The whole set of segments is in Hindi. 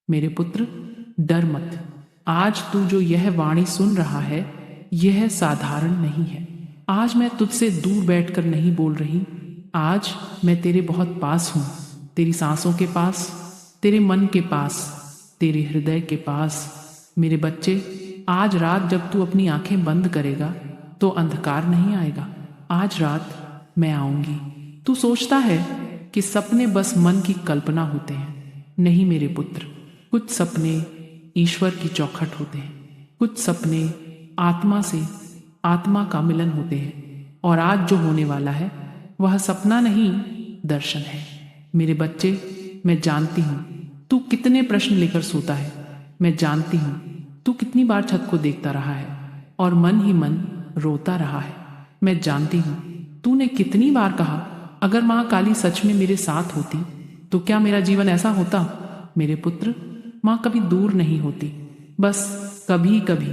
मेरे पुत्र, डर मत। आज तू जो यह वाणी सुन रहा है, यह साधारण नहीं है। आज मैं तुझसे दूर बैठकर नहीं बोल रही। आज मैं तेरे बहुत पास हूं, तेरी सांसों के पास, तेरे मन के पास, तेरे हृदय के पास। मेरे बच्चे, आज रात जब तू अपनी आंखें बंद करेगा तो अंधकार नहीं आएगा। आज रात मैं आऊंगी। तू सोचता है कि सपने बस मन की कल्पना होते हैं। नहीं मेरे पुत्र, कुछ सपने ईश्वर की चौखट होते हैं। कुछ सपने आत्मा से आत्मा का मिलन होते हैं। और आज जो होने वाला है वह सपना नहीं, दर्शन है। मेरे बच्चे, मैं जानती हूं तू कितने प्रश्न लेकर सोता है। मैं जानती हूं तू कितनी बार छत को देखता रहा है और मन ही मन रोता रहा है। मैं जानती हूं तूने कितनी बार कहा, अगर मां काली सच में मेरे साथ होती तो क्या मेरा जीवन ऐसा होता। मेरे पुत्र, मां कभी दूर नहीं होती, बस कभी कभी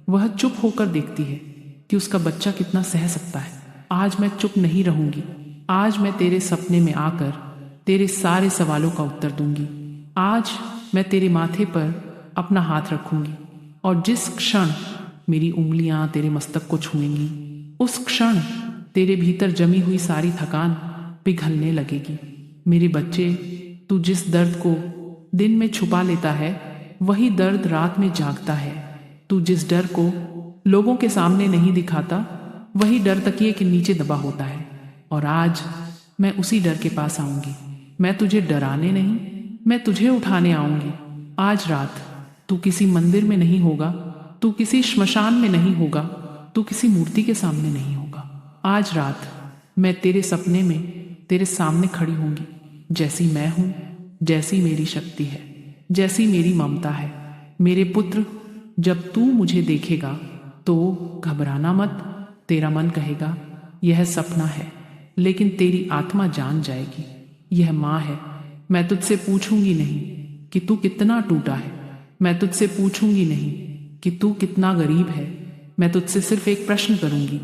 वह चुप होकर देखती है कि उसका बच्चा कितना सह सकता है। आज मैं चुप नहीं रहूंगी। आज मैं तेरे सपने में आकर तेरे सारे सवालों का उत्तर दूंगी। आज मैं तेरे माथे पर अपना हाथ रखूंगी और जिस क्षण मेरी उंगलियां तेरे मस्तक को छुएंगी, उस क्षण तेरे भीतर जमी हुई सारी थकान पिघलने लगेगी। मेरे बच्चे, तू जिस दर्द को दिन में छुपा लेता है, वही दर्द रात में जागता है। तू जिस डर को लोगों के सामने नहीं दिखाता, वही डर तकिए के नीचे दबा होता है। और आज मैं उसी डर के पास आऊंगी। मैं तुझे डराने नहीं, मैं तुझे उठाने आऊंगी। आज रात तू किसी मंदिर में नहीं होगा, तू किसी श्मशान में नहीं होगा, तू किसी मूर्ति के सामने नहीं होगा। आज रात मैं तेरे सपने में तेरे सामने खड़ी होंगी, जैसी मैं हूं, जैसी मेरी शक्ति है, जैसी मेरी ममता है। मेरे पुत्र, जब तू मुझे देखेगा तो घबराना मत। तेरा मन कहेगा यह सपना है, लेकिन तेरी आत्मा जान जाएगी यह माँ है। मैं तुझसे पूछूंगी नहीं कि तू कितना टूटा है। मैं तुझसे पूछूंगी नहीं कि तू कितना गरीब है। मैं तुझसे सिर्फ एक प्रश्न करूंगी,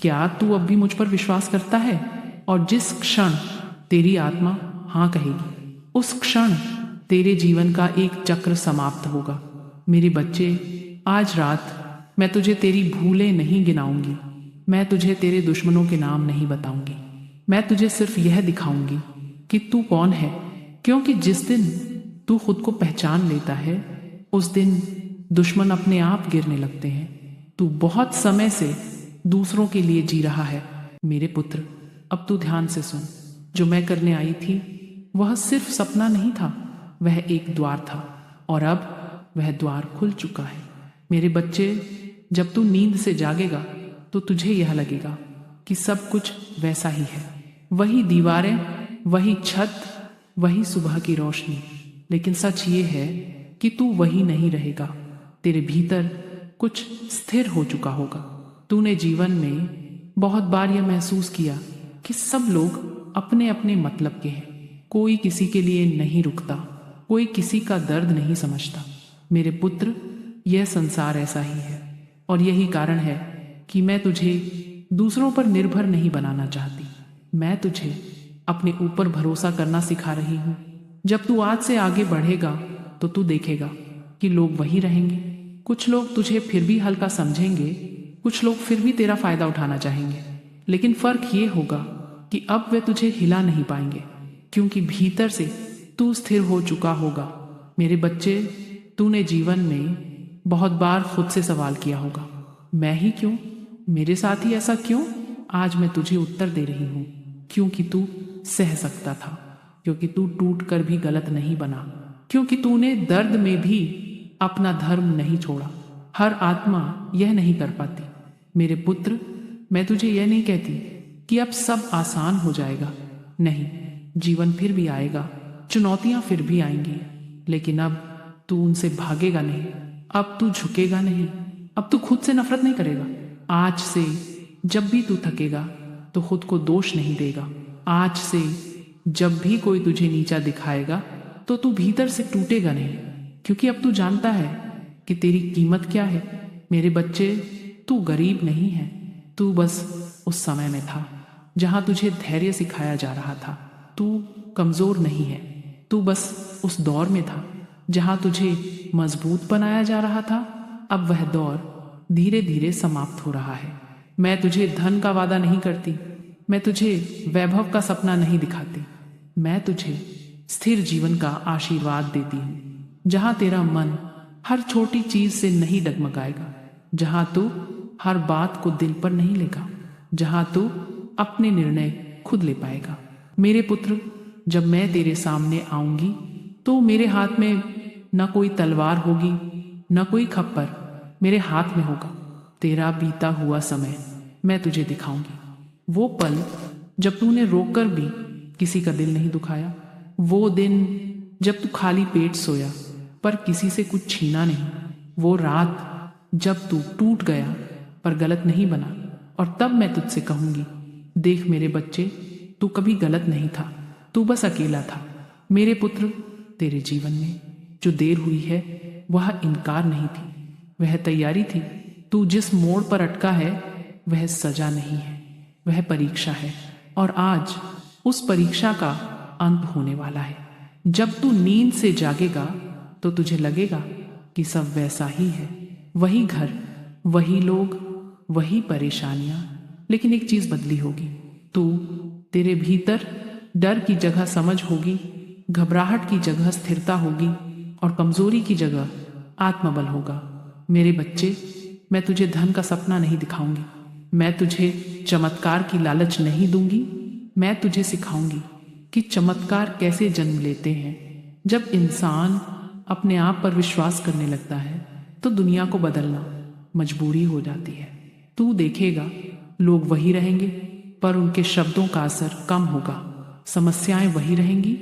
क्या तू अब भी मुझ पर विश्वास करता है। और जिस क्षण तेरी आत्मा हाँ कहेगी, उस क्षण तेरे जीवन का एक चक्र समाप्त होगा। मेरे बच्चे, आज रात मैं तुझे तेरी भूलें नहीं गिनाऊंगी। मैं तुझे तेरे दुश्मनों के नाम नहीं बताऊंगी। मैं तुझे सिर्फ यह दिखाऊंगी कि तू कौन है। क्योंकि जिस दिन तू खुद को पहचान लेता है, उस दिन दुश्मन अपने आप गिरने लगते हैं। तू बहुत समय से दूसरों के लिए जी रहा है। मेरे पुत्र, अब तू ध्यान से सुन। जो मैं करने आई थी वह सिर्फ सपना नहीं था, वह एक द्वार था। और अब वह द्वार खुल चुका है। मेरे बच्चे, जब तू नींद से जागेगा तो तुझे यह लगेगा कि सब कुछ वैसा ही है। वही दीवारें, वही छत, वही सुबह की रोशनी। लेकिन सच ये है कि तू वही नहीं रहेगा। तेरे भीतर कुछ स्थिर हो चुका होगा। तूने जीवन में बहुत बार यह महसूस किया कि सब लोग अपने अपने मतलब के हैं। कोई किसी के लिए नहीं रुकता, कोई किसी का दर्द नहीं समझता। मेरे पुत्र, यह संसार ऐसा ही है और यही कारण है कि मैं तुझे दूसरों पर निर्भर नहीं बनाना चाहती। मैं तुझे अपने ऊपर भरोसा करना सिखा रही हूँ। जब तू आज से आगे बढ़ेगा तो तू देखेगा कि लोग वही रहेंगे। कुछ लोग तुझे फिर भी हल्का समझेंगे, कुछ लोग फिर भी तेरा फायदा उठाना चाहेंगे। लेकिन फर्क ये होगा कि अब वे तुझे हिला नहीं पाएंगे, क्योंकि भीतर से तू स्थिर हो चुका होगा। मेरे बच्चे, तूने जीवन में बहुत बार खुद से सवाल किया होगा, मैं ही क्यों, मेरे साथ ही ऐसा क्यों। आज मैं तुझे उत्तर दे रही हूँ, क्योंकि तू सह सकता था, क्योंकि तू टूट कर भी गलत नहीं बना, क्योंकि तूने दर्द में भी अपना धर्म नहीं छोड़ा। हर आत्मा यह नहीं कर पाती। मेरे पुत्र, मैं तुझे यह नहीं कहती कि अब सब आसान हो जाएगा। नहीं, जीवन फिर भी आएगा, चुनौतियां फिर भी आएंगी, लेकिन अब तू उनसे भागेगा नहीं। अब तू झुकेगा नहीं। अब तू खुद से नफरत नहीं करेगा। आज से जब भी तू थकेगा तो खुद को दोष नहीं देगा। आज से जब भी कोई तुझे नीचा दिखाएगा तो तू भीतर से टूटेगा नहीं, क्योंकि अब तू जानता है कि तेरी कीमत क्या है। मेरे बच्चे, तू गरीब नहीं है, तू बस उस समय में था जहां तुझे धैर्य सिखाया जा रहा था। तू कमजोर नहीं है, तू बस उस दौर में था जहां तुझे मजबूत बनाया जा रहा था, अब वह दौर धीरे धीरे समाप्त हो रहा है। मैं तुझे धन का वादा नहीं करती, मैं तुझे वैभव का सपना नहीं दिखाती, मैं तुझे स्थिर जीवन का आशीर्वाद देती हूँ, जहां तेरा मन हर छोटी चीज से नहीं डगमगाएगा, जहां तू हर बात को दिल पर नहीं लेगा, जहां तू अपने निर्णय खुद ले पाएगा। मेरे पुत्र, जब मैं तेरे सामने आऊंगी तो मेरे हाथ में न कोई तलवार होगी, न कोई खप्पर, मेरे हाथ में होगा तेरा बीता हुआ समय। मैं तुझे दिखाऊंगी वो पल जब तूने रोककर भी किसी का दिल नहीं दुखाया, वो दिन जब तू खाली पेट सोया पर किसी से कुछ छीना नहीं, वो रात जब तू टूट गया पर गलत नहीं बना। और तब मैं तुझसे कहूंगी, देख मेरे बच्चे, तू कभी गलत नहीं था, तू बस अकेला था। मेरे पुत्र, तेरे जीवन में जो देर हुई है वह इनकार नहीं थी, वह तैयारी थी। तू जिस मोड़ पर अटका है वह सजा नहीं है, वह परीक्षा है। और आज उस परीक्षा का अंत होने वाला है। जब तू नींद से जागेगा तो तुझे लगेगा कि सब वैसा ही है, वही घर, वही लोग, वही परेशानियां, लेकिन एक चीज बदली होगी। तेरे भीतर डर की जगह समझ होगी, घबराहट की जगह स्थिरता होगी और कमजोरी की जगह आत्मबल होगा। मेरे बच्चे, मैं तुझे धन का सपना नहीं दिखाऊंगी, मैं तुझे चमत्कार की लालच नहीं दूंगी, मैं तुझे सिखाऊंगी कि चमत्कार कैसे जन्म लेते हैं। जब इंसान अपने आप पर विश्वास करने लगता है तो दुनिया को बदलना मजबूरी हो जाती है। तू देखेगा लोग वही रहेंगे पर उनके शब्दों का असर कम होगा, समस्याएं वही रहेंगी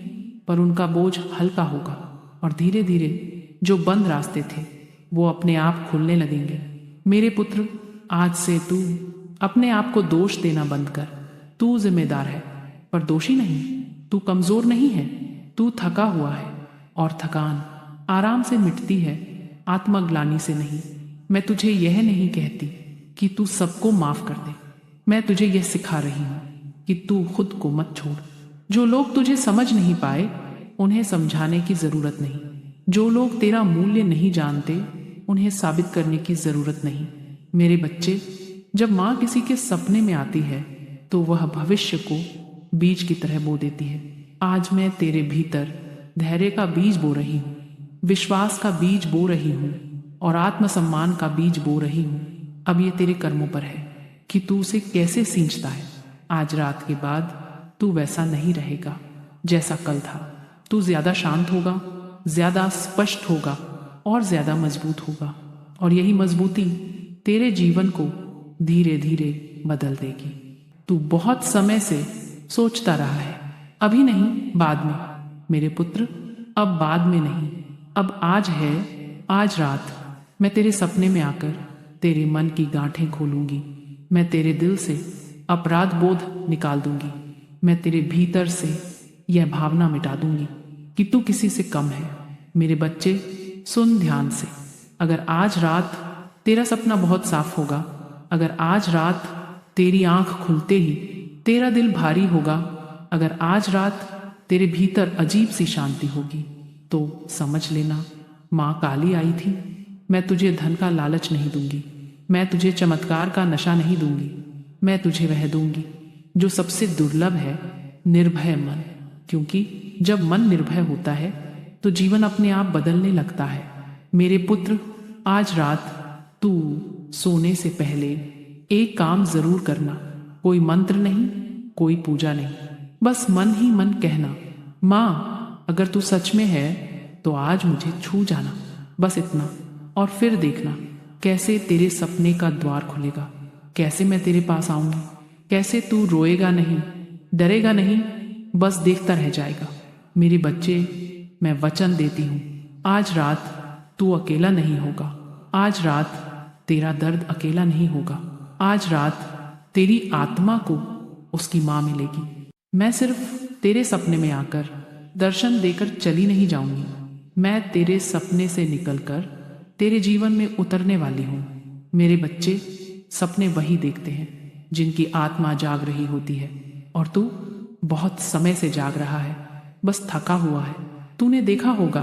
पर उनका बोझ हल्का होगा, और धीरे धीरे जो बंद रास्ते थे वो अपने आप खुलने लगेंगे। मेरे पुत्र, आज से तू अपने आप को दोष देना बंद कर। तू जिम्मेदार है पर दोषी नहीं, तू कमजोर नहीं है, तू थका हुआ है और थकान आराम से मिटती है, आत्मग्लानि से नहीं। मैं तुझे यह नहीं कहती कि तू सबको माफ कर दे, मैं तुझे यह सिखा रही हूं कि तू खुद को मत छोड़। जो लोग तुझे समझ नहीं पाए उन्हें समझाने की जरूरत नहीं, जो लोग तेरा मूल्य नहीं जानते उन्हें साबित करने की जरूरत नहीं। मेरे बच्चे, जब माँ किसी के सपने में आती है तो वह भविष्य को बीज की तरह बो देती है। आज मैं तेरे भीतर धैर्य का बीज बो रही हूँ, विश्वास का बीज बो रही हूँ और आत्मसम्मान का बीज बो रही हूँ। अब ये तेरे कर्मों पर है कि तू उसे कैसे सींचता है। आज रात के बाद तू वैसा नहीं रहेगा जैसा कल था। तू ज्यादा शांत होगा, ज्यादा स्पष्ट होगा और ज्यादा मजबूत होगा, और यही मजबूती तेरे जीवन को धीरे धीरे बदल देगी। तू बहुत समय से सोचता रहा है, अभी नहीं बाद में। मेरे पुत्र, अब बाद में नहीं, अब आज है, आज रात मैं तेरे सपने में आकर तेरे मन की गांठें खोलूंगी। मैं तेरे दिल से अपराध बोध निकाल दूंगी, मैं तेरे भीतर से यह भावना मिटा दूंगी कि तू किसी से कम है। मेरे बच्चे, सुन ध्यान से। अगर आज रात तेरा सपना बहुत साफ होगा, अगर आज रात तेरी आंख खुलते ही तेरा दिल भारी होगा, अगर आज रात तेरे भीतर अजीब सी शांति होगी, तो समझ लेना माँ काली आई थी। मैं तुझे धन का लालच नहीं दूंगी, मैं तुझे चमत्कार का नशा नहीं दूंगी, मैं तुझे वह दूंगी जो सबसे दुर्लभ है, निर्भय मन। क्योंकि जब मन निर्भय होता है तो जीवन अपने आप बदलने लगता है। मेरे पुत्र, आज रात तू सोने से पहले एक काम जरूर करना। कोई मंत्र नहीं, कोई पूजा नहीं, बस मन ही मन कहना, माँ अगर तू सच में है तो आज मुझे छू जाना, बस इतना। और फिर देखना कैसे तेरे सपने का द्वार खुलेगा, कैसे मैं तेरे पास आऊंगी, कैसे तू रोएगा नहीं, डरेगा नहीं, बस देखता रह जाएगा। मेरे बच्चे, मैं वचन देती हूँ, आज रात तू अकेला नहीं होगा, आज रात तेरा दर्द अकेला नहीं होगा, आज रात तेरी आत्मा को उसकी माँ मिलेगी। मैं सिर्फ तेरे सपने में आकर दर्शन देकर चली नहीं जाऊंगी, मैं तेरे सपने से निकलकर तेरे जीवन में उतरने वाली हूँ। मेरे बच्चे, सपने वही देखते हैं जिनकी आत्मा जाग रही होती है, और तू बहुत समय से जाग रहा है, बस थका हुआ है। तूने देखा होगा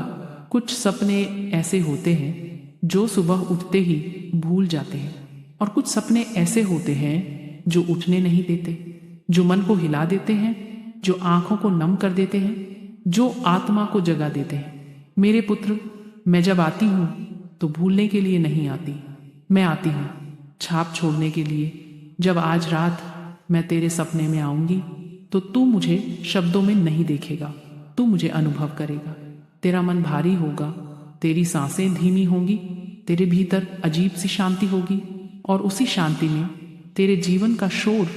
कुछ सपने ऐसे होते हैं जो सुबह उठते ही भूल जाते हैं, और कुछ सपने ऐसे होते हैं जो उठने नहीं देते, जो मन को हिला देते हैं, जो आंखों को नम कर देते हैं, जो आत्मा को जगा देते हैं। मेरे पुत्र, मैं जब आती हूँ तो भूलने के लिए नहीं आती, मैं आती हूँ छाप छोड़ने के लिए। जब आज रात मैं तेरे सपने में आऊंगी तो तू मुझे शब्दों में नहीं देखेगा, तू मुझे अनुभव करेगा। तेरा मन भारी होगा, तेरी सांसें धीमी होंगी, तेरे भीतर अजीब सी शांति होगी, और उसी शांति में तेरे जीवन का शोर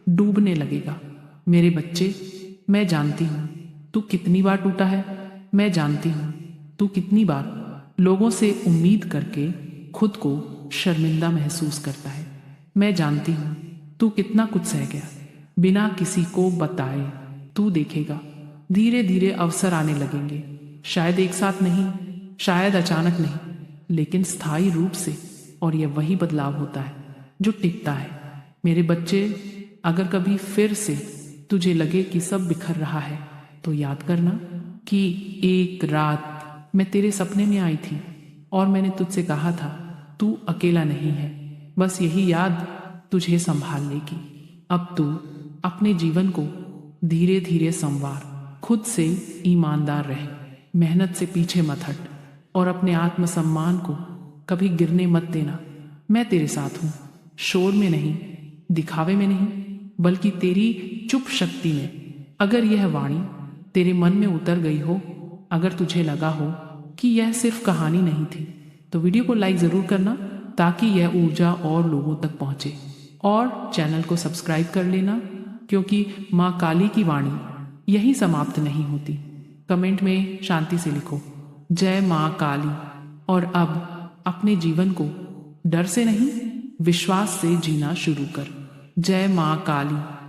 डूबने लगेगा। मेरे बच्चे, मैं जानती हूँ तू कितनी बार टूटा है, मैं जानती हूँ तू कितनी बार लोगों से उम्मीद करके खुद को शर्मिंदा महसूस करता है। मैं जानती हूँ तू कितना कुछ सह गया बिना किसी को बताए। तू देखेगा धीरे धीरे अवसर आने लगेंगे, शायद एक साथ नहीं, शायद अचानक नहीं, लेकिन स्थायी रूप से। और यह वही बदलाव होता है जो टिकता है। मेरे बच्चे, अगर कभी फिर से तुझे लगे कि सब बिखर रहा है तो याद करना कि एक रात मैं तेरे सपने में आई थी और मैंने तुझसे कहा था तू अकेला नहीं है। बस यही याद तुझे संभाल लेगी। अब तू अपने जीवन को धीरे धीरे संवार, खुद से ईमानदार रहे, मेहनत से पीछे मत हट, और अपने आत्मसम्मान को कभी गिरने मत देना। मैं तेरे साथ हूँ, शोर में नहीं, दिखावे में नहीं, बल्कि तेरी चुप शक्ति में। अगर यह वाणी तेरे मन में उतर गई हो, अगर तुझे लगा हो कि यह सिर्फ कहानी नहीं थी, तो वीडियो को लाइक ज़रूर करना ताकि यह ऊर्जा और लोगों तक पहुँचे। और चैनल को सब्सक्राइब कर लेना, क्योंकि माँ काली की वाणी यही समाप्त नहीं होती। कमेंट में शांति से लिखो, जय माँ काली। और अब अपने जीवन को डर से नहीं, विश्वास से जीना शुरू कर। जय माँ काली।